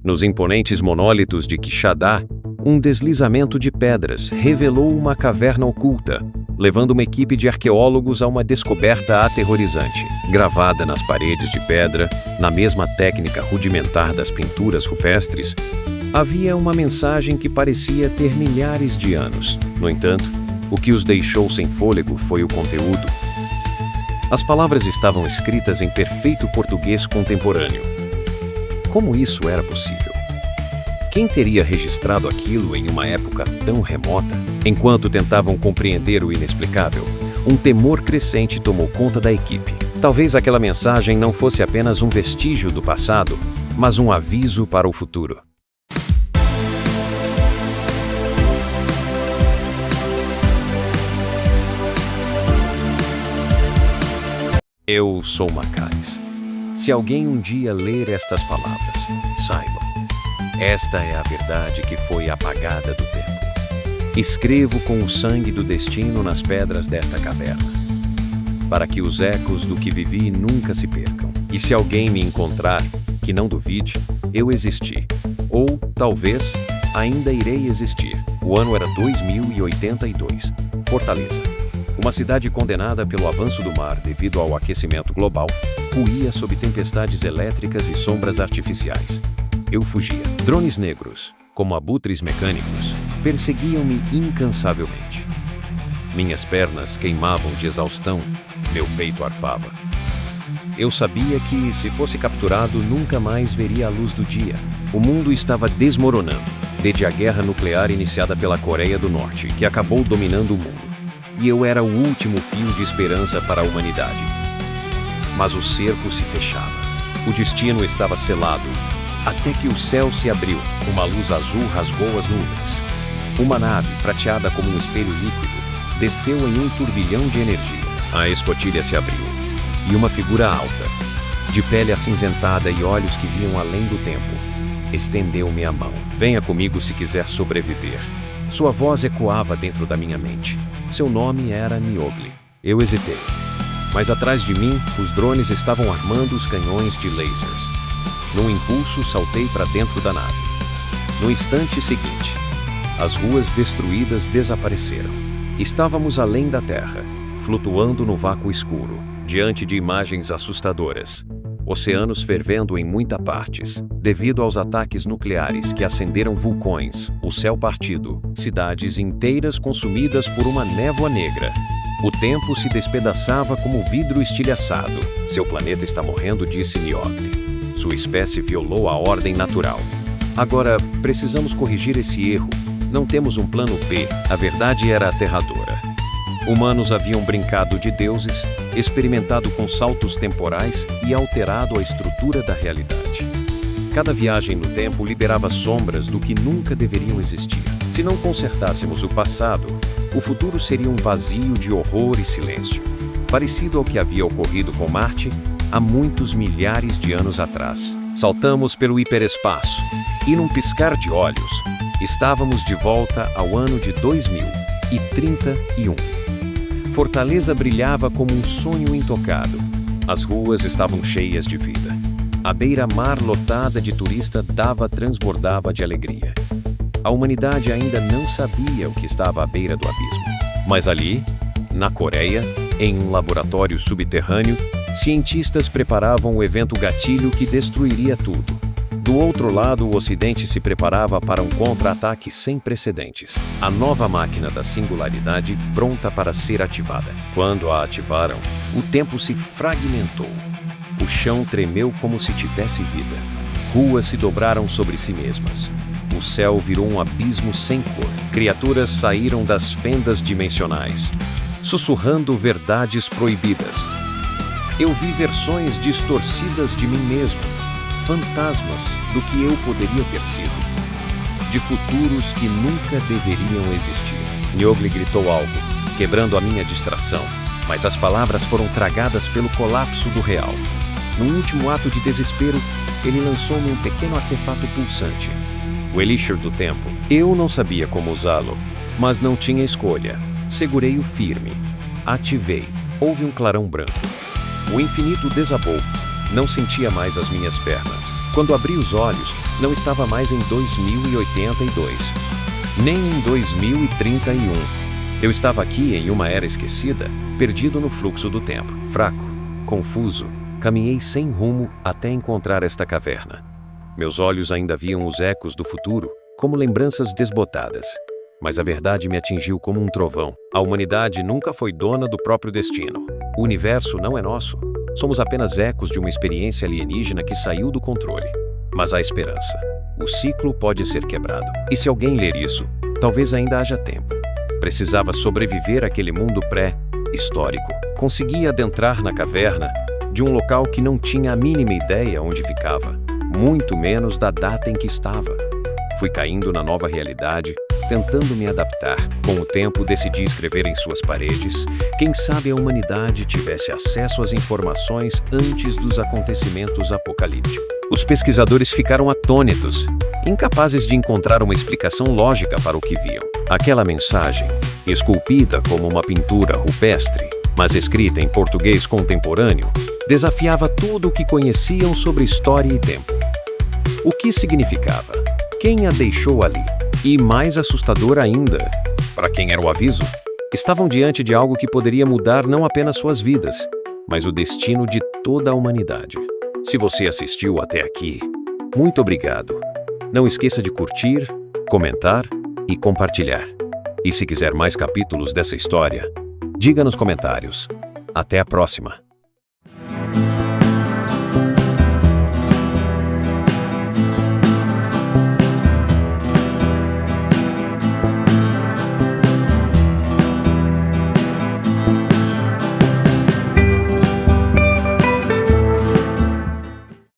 Nos imponentes monólitos de Quixadá, um deslizamento de pedras revelou uma caverna oculta, levando uma equipe de arqueólogos a uma descoberta aterrorizante. Gravada nas paredes de pedra, na mesma técnica rudimentar das pinturas rupestres, havia uma mensagem que parecia ter milhares de anos. No entanto, o que os deixou sem fôlego foi o conteúdo. As palavras estavam escritas em perfeito português contemporâneo. Como isso era possível? Quem teria registrado aquilo em uma época tão remota? Enquanto tentavam compreender o inexplicável, um temor crescente tomou conta da equipe. Talvez aquela mensagem não fosse apenas um vestígio do passado, mas um aviso para o futuro. Eu sou Macaris. Se alguém um dia ler estas palavras, saibam, esta é a verdade que foi apagada do tempo. Escrevo com o sangue do destino nas pedras desta caverna, para que os ecos do que vivi nunca se percam. E se alguém me encontrar, que não duvide, eu existi. Ou, talvez, ainda irei existir. O ano era 2082. Fortaleza. Uma cidade condenada pelo avanço do mar devido ao aquecimento global, ruía sob tempestades elétricas e sombras artificiais. Eu fugia. Drones negros, como abutres mecânicos, perseguiam-me incansavelmente. Minhas pernas queimavam de exaustão, meu peito arfava. Eu sabia que, se fosse capturado, nunca mais veria a luz do dia. O mundo estava desmoronando, desde a guerra nuclear iniciada pela Coreia do Norte, que acabou dominando o mundo. E eu era o último fio de esperança para a humanidade. Mas o cerco se fechava. O destino estava selado, até que o céu se abriu. Uma luz azul rasgou as nuvens. Uma nave, prateada como um espelho líquido, desceu em um turbilhão de energia. A escotilha se abriu, e uma figura alta, de pele acinzentada e olhos que viam além do tempo, estendeu-me a mão. Venha comigo se quiser sobreviver. Sua voz ecoava dentro da minha mente. Seu nome era Niogli. Eu hesitei. Mas atrás de mim, os drones estavam armando os canhões de lasers. Num impulso, saltei para dentro da nave. No instante seguinte, as ruas destruídas desapareceram. Estávamos além da Terra, flutuando no vácuo escuro, diante de imagens assustadoras. Oceanos fervendo em muitas partes, devido aos ataques nucleares que acenderam vulcões, o céu partido, cidades inteiras consumidas por uma névoa negra. O tempo se despedaçava como vidro estilhaçado. Seu planeta está morrendo, disse Niogli. Sua espécie violou a ordem natural. Agora, precisamos corrigir esse erro. Não temos um plano B. A verdade era aterradora. Humanos haviam brincado de deuses, experimentado com saltos temporais e alterado a estrutura da realidade. Cada viagem no tempo liberava sombras do que nunca deveriam existir. Se não consertássemos o passado, o futuro seria um vazio de horror e silêncio, parecido ao que havia ocorrido com Marte há muitos milhares de anos atrás. Saltamos pelo hiperespaço e, num piscar de olhos, estávamos de volta ao ano de 2031. Fortaleza brilhava como um sonho intocado. As ruas estavam cheias de vida. A beira-mar lotada de turistas transbordava de alegria. A humanidade ainda não sabia o que estava à beira do abismo. Mas ali, na Coreia, em um laboratório subterrâneo, cientistas preparavam o evento gatilho que destruiria tudo. Do outro lado, o Ocidente se preparava para um contra-ataque sem precedentes. A nova máquina da singularidade pronta para ser ativada. Quando a ativaram, o tempo se fragmentou. O chão tremeu como se tivesse vida. Ruas se dobraram sobre si mesmas. O céu virou um abismo sem cor. Criaturas saíram das fendas dimensionais, sussurrando verdades proibidas. Eu vi versões distorcidas de mim mesmo, fantasmas do que eu poderia ter sido, de futuros que nunca deveriam existir. Niogli gritou algo, quebrando a minha distração, mas as palavras foram tragadas pelo colapso do real. Num último ato de desespero, ele lançou-me um pequeno artefato pulsante, o Elixir do Tempo. Eu não sabia como usá-lo, mas não tinha escolha. Segurei-o firme. Ativei. Houve um clarão branco. O infinito desabou, Não sentia mais as minhas pernas. Quando abri os olhos, não estava mais em 2082, nem em 2031. Eu estava aqui em uma era esquecida, perdido no fluxo do tempo. Fraco, confuso, caminhei sem rumo até encontrar esta caverna. Meus olhos ainda viam os ecos do futuro, como lembranças desbotadas. Mas a verdade me atingiu como um trovão. A humanidade nunca foi dona do próprio destino. O universo não é nosso. Somos apenas ecos de uma experiência alienígena que saiu do controle. Mas há esperança. O ciclo pode ser quebrado. E se alguém ler isso, talvez ainda haja tempo. Precisava sobreviver àquele mundo pré-histórico. Consegui adentrar na caverna de um local que não tinha a mínima ideia onde ficava, muito menos da data em que estava. Fui caindo na nova realidade, tentando me adaptar. Com o tempo, decidi escrever em suas paredes. Quem sabe a humanidade tivesse acesso às informações antes dos acontecimentos apocalípticos. Os pesquisadores ficaram atônitos, incapazes de encontrar uma explicação lógica para o que viam. Aquela mensagem, esculpida como uma pintura rupestre, mas escrita em português contemporâneo, desafiava tudo o que conheciam sobre história e tempo. O que significava? Quem a deixou ali? E mais assustador ainda, para quem era o aviso, estavam diante de algo que poderia mudar não apenas suas vidas, mas o destino de toda a humanidade. Se você assistiu até aqui, muito obrigado. Não esqueça de curtir, comentar e compartilhar. E se quiser mais capítulos dessa história, diga nos comentários. Até a próxima!